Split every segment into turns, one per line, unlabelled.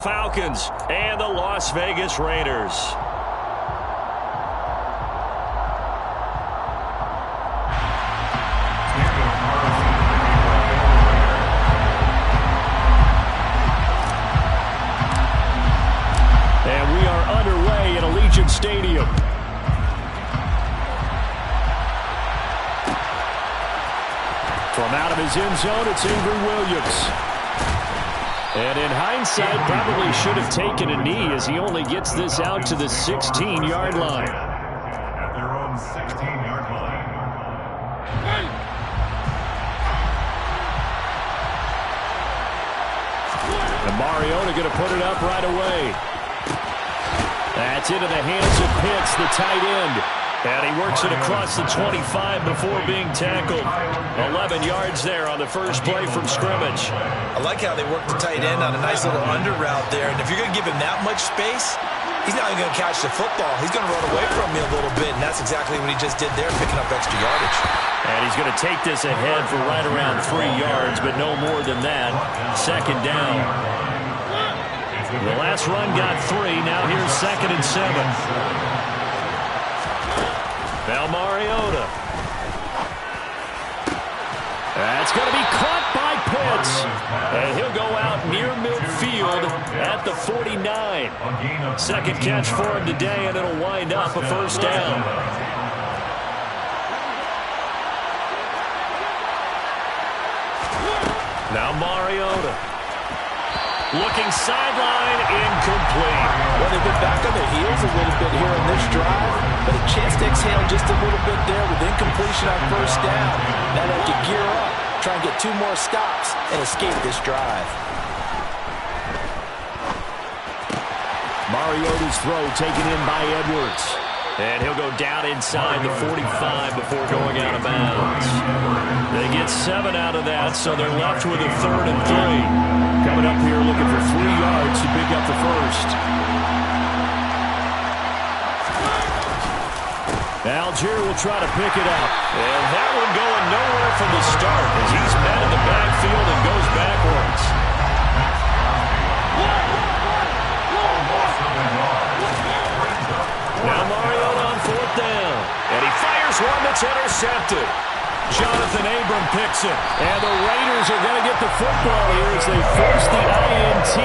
Falcons and the Las Vegas Raiders. And we are underway at Allegiant Stadium. From out of his end zone, it's Avery Williams. And in hindsight, probably should have taken a knee as he only gets this out to the 16-yard line.
At their own 16-yard line.
And Mariota going to put it up right away. That's into the hands of Pitts, the tight end. And he works it across the 25 before being tackled. 11 yards there on the first play from scrimmage.
I like how they work the tight end on a nice little under route there. And if you're going to give him that much space, he's not even going to catch the football. He's going to run away from me a little bit, and that's exactly what he just did there, picking up extra yardage.
And he's going to take this ahead for right around 3 yards, but no more than that. Second down. The last run got 3. Now here's 2nd and 7. Now Mariota. That's going to be caught by Pitts. And he'll go out near midfield at the 49. Second catch for him today, and it'll wind up a first down. Now Mariota. Looking sideline, incomplete.
Well, they've been back on their heels a little bit here in this drive, but a chance to exhale just a little bit there with incompletion on first down. Now they have to gear up, try and get 2 more stops, and escape this drive.
Mariota's throw taken in by Edwards. And he'll go down inside the 45 before going out of bounds. They get 7 out of that, so they're left with a 3rd and 3. Coming up here looking for 3 yards to pick up the first. Algier will try to pick it up. And that one going nowhere from the start as he's met in the backfield and goes backwards. Now Mariota on 4th down. And he fires one that's intercepted. Jonathan Abram picks it. And the Raiders are going to get the football here as they force the INT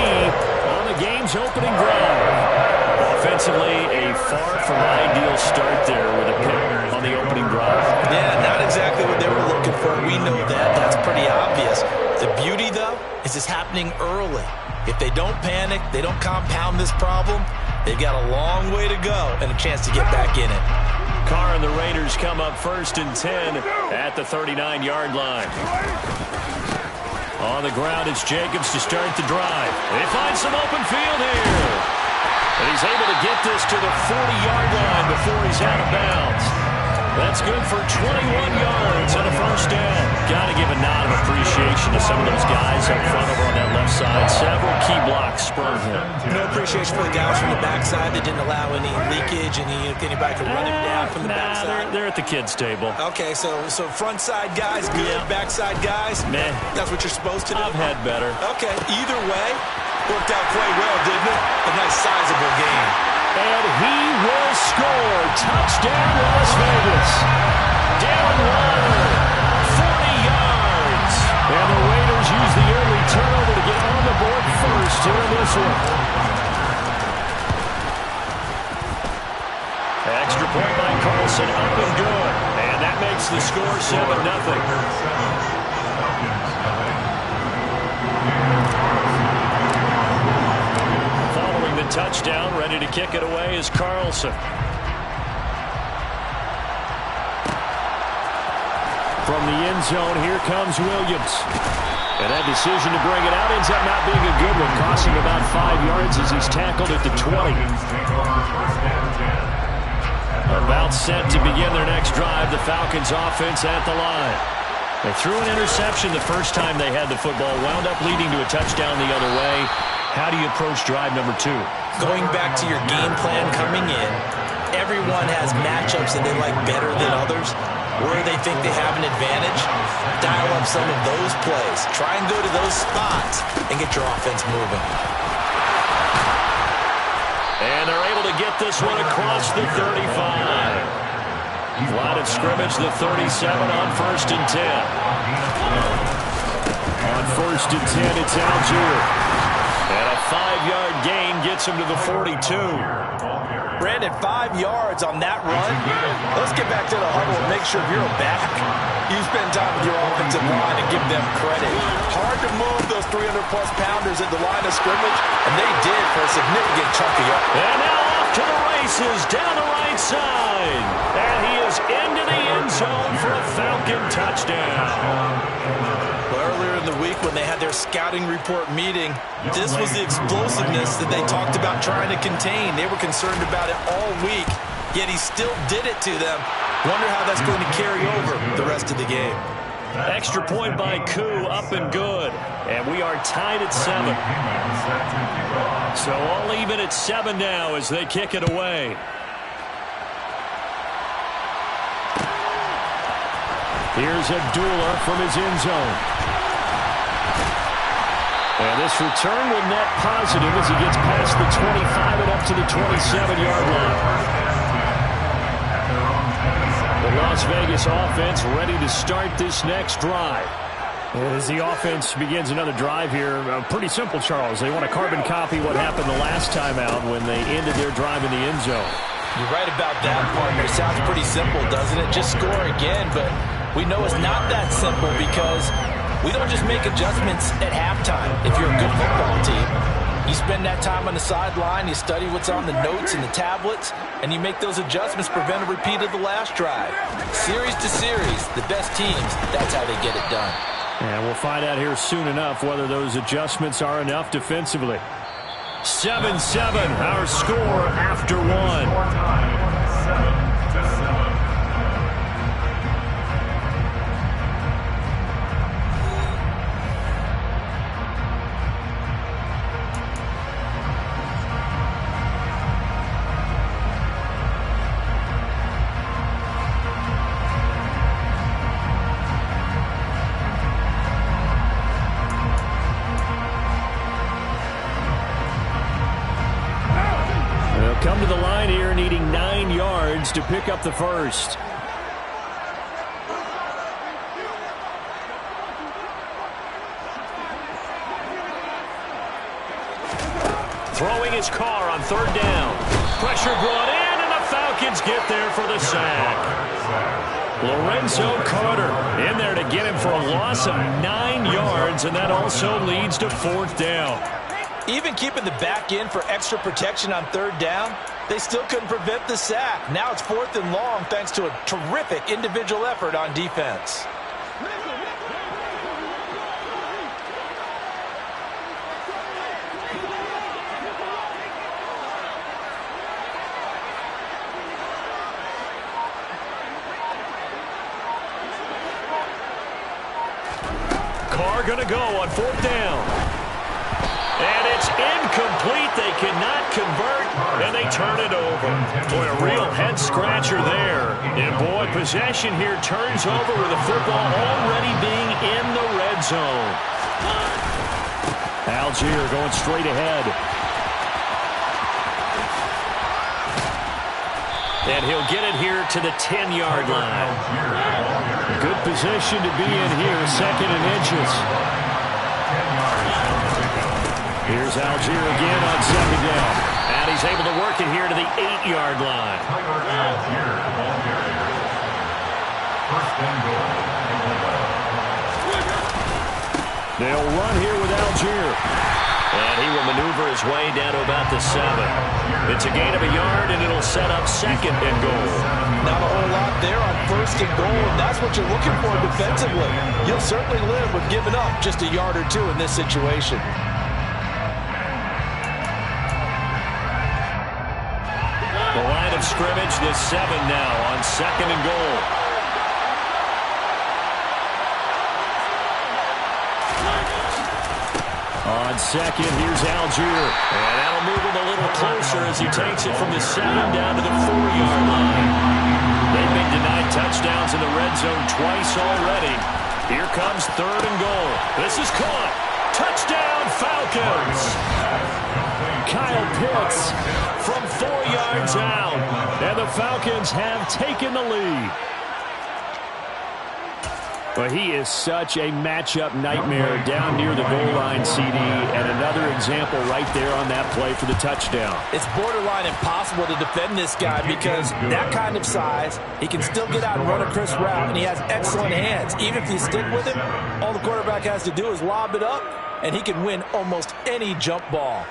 on the game's opening drive. Offensively, a far from ideal start there with a pick on the opening drive.
Yeah, not exactly what they were looking for. We know that. That's pretty obvious. The beauty, though, is it's happening early. If they don't panic, they don't compound this problem, they've got a long way to go and a chance to get back in it.
Carr and the Raiders come up 1st and 10 at the 39-yard line. On the ground, it's Jacobs to start the drive. They find some open field here. And he's able to get this to the 40-yard line before he's out of bounds. That's good for 21 yards and a first down. Got to give a nod of appreciation to some of those guys up front over on that left side. Several key blocks sprung him.
No appreciation for the guys from the backside that didn't allow any leakage, and anybody could run him down from the backside.
They're at the kids' table.
Okay, so front side guys good, yeah. Backside guys,
meh.
That's what you're supposed to do?
I've had better.
Okay, either way, worked out quite well, didn't it? A nice sizable game.
And he will score. Touchdown, Las Vegas. Darren Waller, 40 yards. And the Raiders use the early turnover to get on the board first here in this one. Extra point by Carlson, up and good. And that makes the score 7-0. Touchdown, ready to kick it away is Carlson. From the end zone, here comes Williams. And that decision to bring it out ends up not being a good one, costing about 5 yards as he's tackled at the 20. About set to begin their next drive, the Falcons offense at the line. They threw an interception the first time they had the football, wound up leading to a touchdown the other way. How do you approach drive number 2?
Going back to your game plan coming in, everyone has matchups that they like better than others. Where they think they have an advantage, dial up some of those plays. Try and go to those spots and get your offense moving.
get this one across the 35. Line of scrimmage, the 37 on 1st and 10. On 1st and 10, it's Algier. And a 5-yard gain gets him to the 42.
Brandon, 5 yards on that run. Let's get back to the huddle and make sure you're back. You spend time with your offensive line and give them credit. Hard to move those 300-plus pounders at the line of scrimmage, and they did for a significant chunk of yards.
And now off to the races down the right side. And he is into the end zone for a Falcon touchdown.
Well, earlier in the week when they had their scouting report meeting, this was the explosiveness that they talked about trying to contain. They were concerned about it all week, yet he still did it to them. Wonder how that's going to carry over the rest of the game.
Extra point by Koo, up and good. And we are tied at 7. So all even at 7 now as they kick it away. Here's Abdullah from his end zone. And this return will net positive as he gets past the 25 and up to the 27-yard line. The Las Vegas offense ready to start this next drive. As the offense begins another drive here, pretty simple, Charles. They want to carbon copy what happened the last time out when they ended their drive in the end zone.
You're right about that, partner. It sounds pretty simple, doesn't it? Just score again, but we know it's not that simple because we don't just make adjustments at halftime. If you're a good football team, you spend that time on the sideline, you study what's on the notes and the tablets, and you make those adjustments, prevent a repeat of the last drive. Series to series, the best teams, that's how they get it done.
And we'll find out here soon enough whether those adjustments are enough defensively. 7-7, our score after 1.
7-7.
Come to the line here needing 9 yards to pick up the first. Throwing his car on 3rd down. Pressure brought in, and the Falcons get there for the sack. Lorenzo Carter in there to get him for a loss of 9 yards, and that also leads to 4th down.
Even keeping the back end for extra protection on 3rd down, they still couldn't prevent the sack. Now it's 4th and long thanks to a terrific individual effort on defense.
Carr going to go on 4th down. And it's incomplete. They cannot convert, and they turn it over. Boy, a real head-scratcher there. And, boy, possession here turns over with the football already being in the red zone. Algier going straight ahead. And he'll get it here to the 10-yard line. Good position to be in here, 2nd and inches. Here's Algier again on 2nd down. And he's able to work it here to the 8-yard line. They'll run here with Algier. And he will maneuver his way down to about the 7. It's a gain of a yard, and it'll set up 2nd and goal.
Not a whole lot there on 1st and goal, and that's what you're looking for defensively. You'll certainly live with giving up just a yard or 2 in this situation.
The line of scrimmage, the 7 now on 2nd and goal. On 2nd, here's Algier. And that'll move him a little closer as he takes it from the 7 down to the 4-yard line. They've been denied touchdowns in the red zone twice already. Here comes 3rd and goal. This is caught. Touchdown, Falcons. Kyle Pitts from 4 yards out. And the Falcons have taken the lead. But he is such a matchup nightmare down near the goal line, CD, and another example right there on that play for the touchdown.
It's borderline impossible to defend this guy because that kind of size, he can still get out and run a crisp route, and he has excellent hands. Even if you stick with him, all the quarterback has to do is lob it up, and he can win almost any jump ball.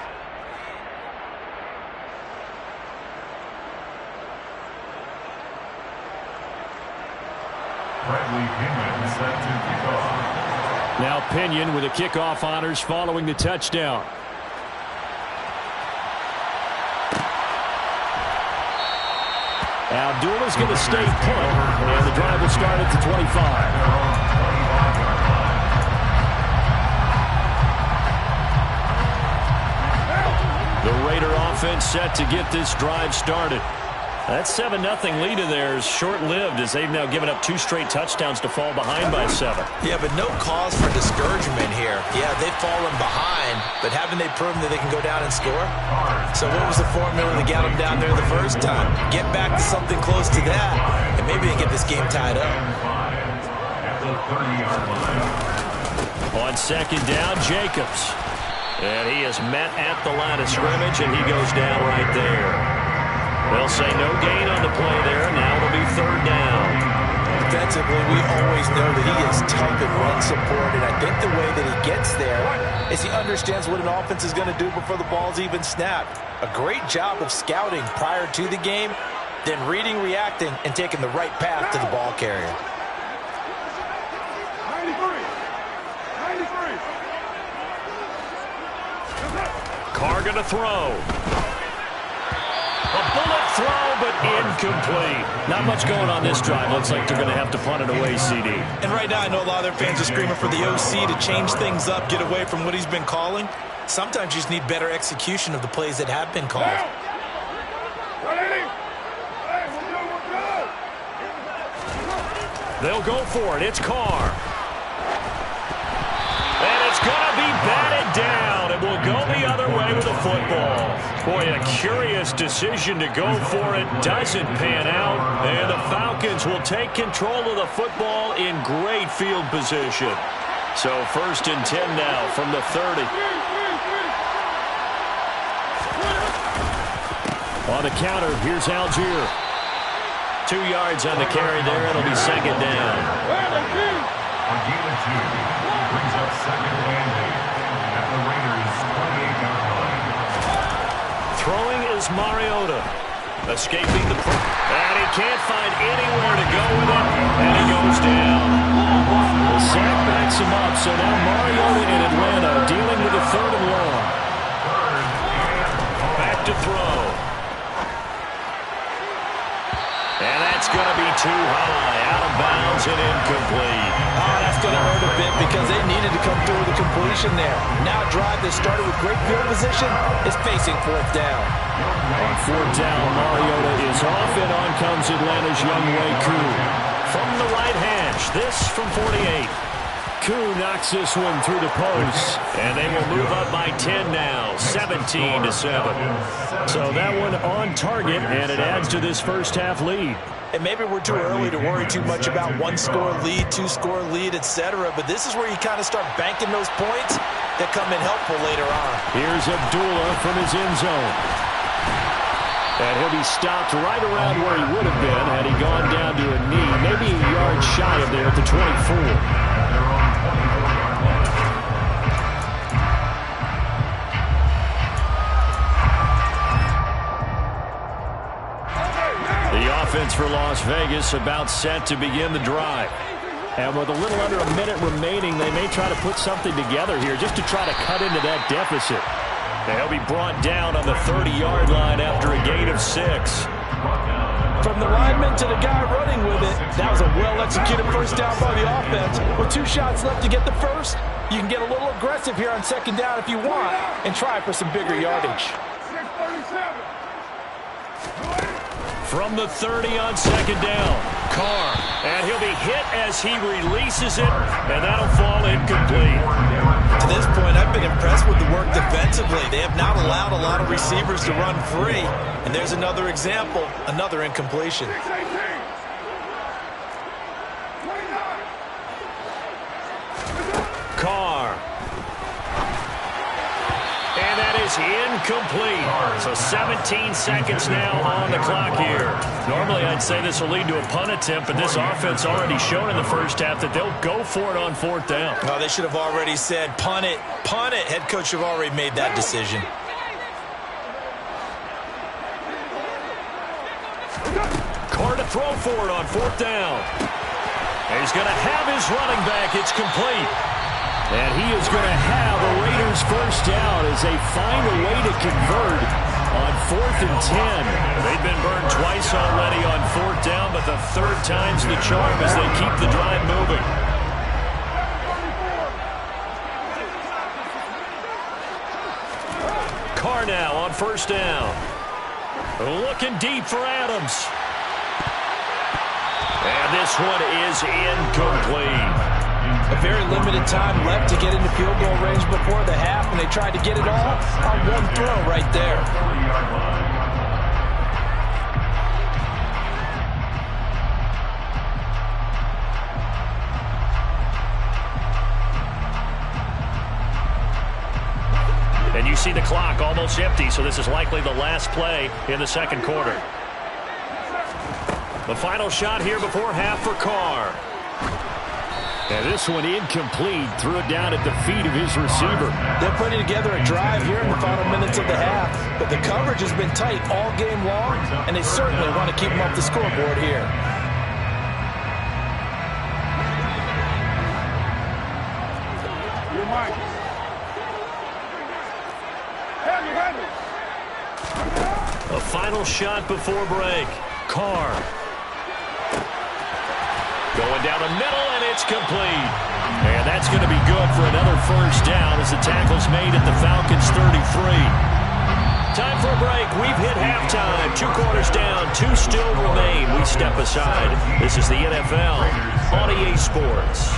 Now Pinion with the kickoff honors following the touchdown. Abdullah's going to stay put, and the drive will start at the 25. The Raider offense set to get this drive started. That 7-0 lead of theirs short-lived as they've now given up 2 straight touchdowns to fall behind by 7.
Yeah, but no cause for discouragement here. Yeah, they've fallen behind, but haven't they proven that they can go down and score? So what was the formula that got them down there the first time? Get back to something close to that, and maybe they get this game tied up.
On second down, Jacobs. And he is met at the line of scrimmage, and he goes down right there. They'll say no gain on the play there. Now it'll be third down.
Defensively, we always know that he is tough in run support, and I think the way that he gets there is he understands what an offense is going to do before the ball's even snapped. A great job of scouting prior to the game, then reading, reacting, and taking the right path to the ball carrier.
93.
Carr going to throw. A bullet throw, but incomplete. Not much going on this drive. Looks like they're going to have to punt it away, CD.
And right now, I know a lot of their fans are screaming for the OC to change things up, get away from what he's been calling. Sometimes you just need better execution of the plays that have been called.
They'll go for it. It's Carr. And it's going to be batted down. It will go the other way with the football. Boy, a curious decision to go for it. Doesn't pan out. And the Falcons will take control of the football in great field position. So 1st and 10 now from the 30. On the counter, here's Algier. 2 yards on the carry there. It'll be second down.
Brings up second and 8 at the Raiders' 28-yard line.
Throwing is Mariota. Escaping the and he can't find anywhere to go with it, and he goes down. The sack backs him up, so now Mariota in Atlanta dealing with a 3rd and long. Back to throw. And that's going to be too high. Out of bounds and incomplete.
Oh, that's going to hurt a bit because they needed to come through with a completion there. Now a drive that started with great field position is facing 4th down.
On 4th down, Mariota is off, and on comes Atlanta's Younghoe Koo. From the right hash, this from 48. Koo knocks this one through the post, and they will move up by 10 now, 17-7. So that one on target, and it adds to this first half lead.
And maybe we're too early to worry too much about 1-score lead, 2-score lead, etc. But this is where you kind of start banking those points that come in helpful later on.
Here's Abdullah from his end zone. And he'll be stopped right around where he would have been had he gone down to a knee, maybe a yard shy of there at the 24. Offense for Las Vegas about set to begin the drive. And with a little under a minute remaining, they may try to put something together here just to try to cut into that deficit. They'll be brought down on the 30-yard line after a gain of 6.
From the lineman to the guy running with it, that was a well-executed first down by the offense. With 2 shots left to get the first, you can get a little aggressive here on second down if you want and try for some bigger yardage.
from the 30 on second down. Carr, and he'll be hit as he releases it, and that'll fall incomplete.
To this point, I've been impressed with the work defensively. They have not allowed a lot of receivers to run free, and there's another example, another incompletion.
Carr. And that is incomplete. So 17 seconds now on the clock here. Normally I'd say this will lead to a punt attempt, but this offense already shown in the first half that they'll go for it on fourth down.
No, they should have already said punt it, punt it. Head coach should have already made that decision.
Carr to throw for it on fourth down. And he's going to have his running back. It's complete. And he is going to have a Raiders first down as they find a way to convert on 4th and 10. They've been burned twice already on fourth down, but the third time's the charm as they keep the drive moving. Carr now on first down. Looking deep for Adams. And this one is incomplete.
A very limited time left to get into field goal range before the half, and they tried to get it all on one throw right there.
And you see the clock almost empty, so this is likely the last play in the second quarter. The final shot here before half for Carr. And this one incomplete. Threw it down at the feet of his receiver.
They're putting together a drive here in the final minutes of the half, but the coverage has been tight all game long, and they certainly want to keep them off the scoreboard here.
A final shot before break. Carr. Going down the middle, and it's complete. And that's going to be good for another first down as the tackle's made at the Falcons' 33. Time for a break. We've hit halftime. 2 quarters down, 2 still remain. We step aside. This is the NFL on EA Sports.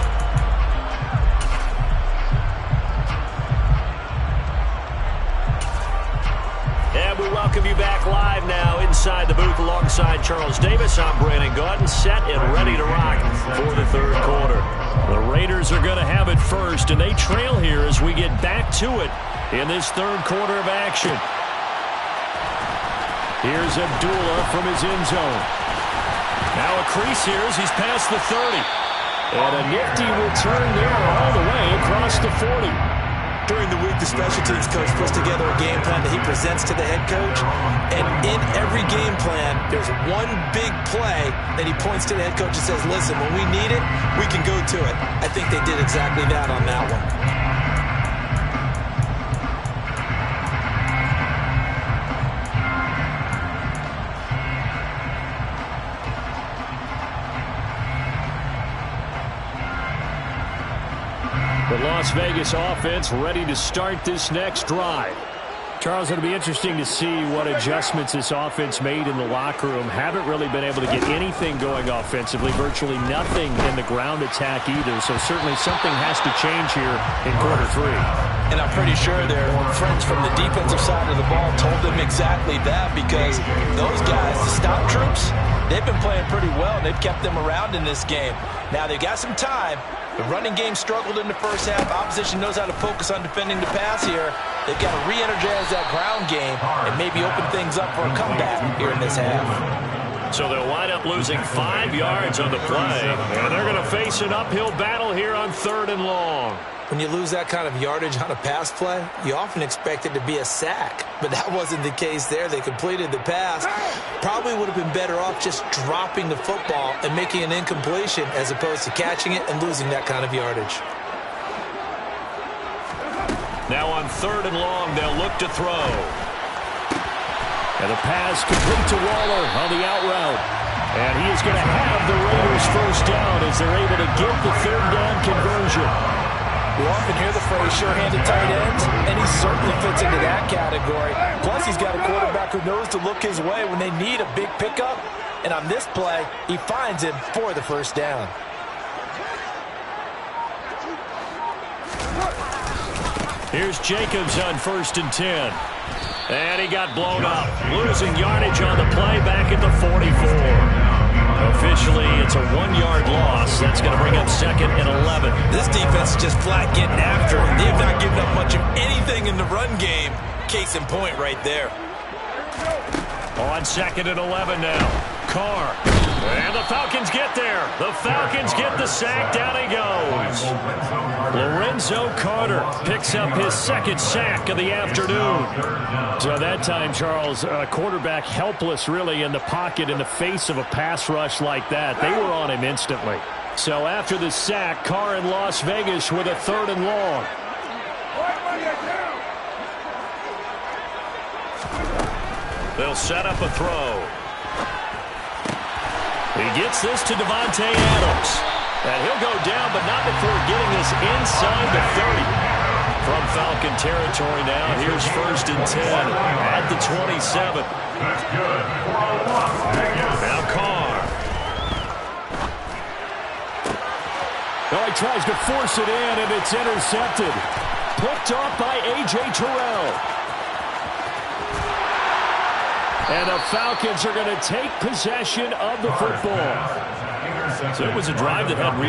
And we welcome you back live now inside the booth alongside Charles Davis. I'm Brandon Gaudin, set and ready to rock for the third quarter. The Raiders are going to have it first, and they trail here as we get back to it in this third quarter of action. Here's Abdullah from his end zone. Now a crease here as he's past the 30. And a nifty return there all the way across the 40.
During the week, the special teams coach puts together a game plan that he presents to the head coach. And in every game plan, there's one big play that he points to the head coach and says, listen, when we need it, we can go to it. I think they did exactly that on that one.
The Las Vegas offense ready to start this next drive. Charles, it'll be interesting to see what adjustments this offense made in the locker room. Haven't really been able to get anything going offensively, virtually nothing in the ground attack either. So certainly something has to change here in quarter 3.
And I'm pretty sure their friends from the defensive side of the ball told them exactly that, because those guys, the stop troops, they've been playing pretty well. They've kept them around in this game. Now they've got some time. The running game struggled in the first half. Opposition knows how to focus on defending the pass here. They've got to re-energize that ground game and maybe open things up for a comeback here in this half.
So they'll wind up losing 5 yards on the play, and they're going to face an uphill battle here on 3rd and long.
When you lose that kind of yardage on a pass play, you often expect it to be a sack. But that wasn't the case there. They completed the pass. Probably would have been better off just dropping the football and making an incompletion as opposed to catching it and losing that kind of yardage.
Now on 3rd and long, they'll look to throw. And the pass complete to Waller on the out route. And he is going to have the Raiders first down as they're able to get the 3rd down conversion.
We often hear the phrase sure-handed tight ends, and he certainly fits into that category. Plus, he's got a quarterback who knows to look his way when they need a big pickup. And on this play, he finds him for the first down.
Here's Jacobs on 1st and 10. And he got blown up. Losing yardage on the play back at the 44. Officially, it's a 1-yard loss. That's going to bring up 2nd and 11.
This defense is just flat getting after it. They have not given up much of anything in the run game. Case in point right there.
On 2nd and 11 now. Carr. And the Falcons get there. The Falcons get the sack. Down he goes. Lorenzo Carter picks up his 2nd sack of the afternoon. So that time, Charles, quarterback helpless really in the pocket in the face of a pass rush like that. They were on him instantly. So after the sack, Carr in Las Vegas with a 3rd and long. They'll set up a throw. He gets this to Devontae Adams. And he'll go down, but not before getting this inside the 30. From Falcon territory now, here's 1st and 10 at the 27.
That's good.
Now Carr.
Oh, he tries to force it in, and it's intercepted. Picked off by A.J. Terrell. And the Falcons are going to take possession of the football. So it was a drive that had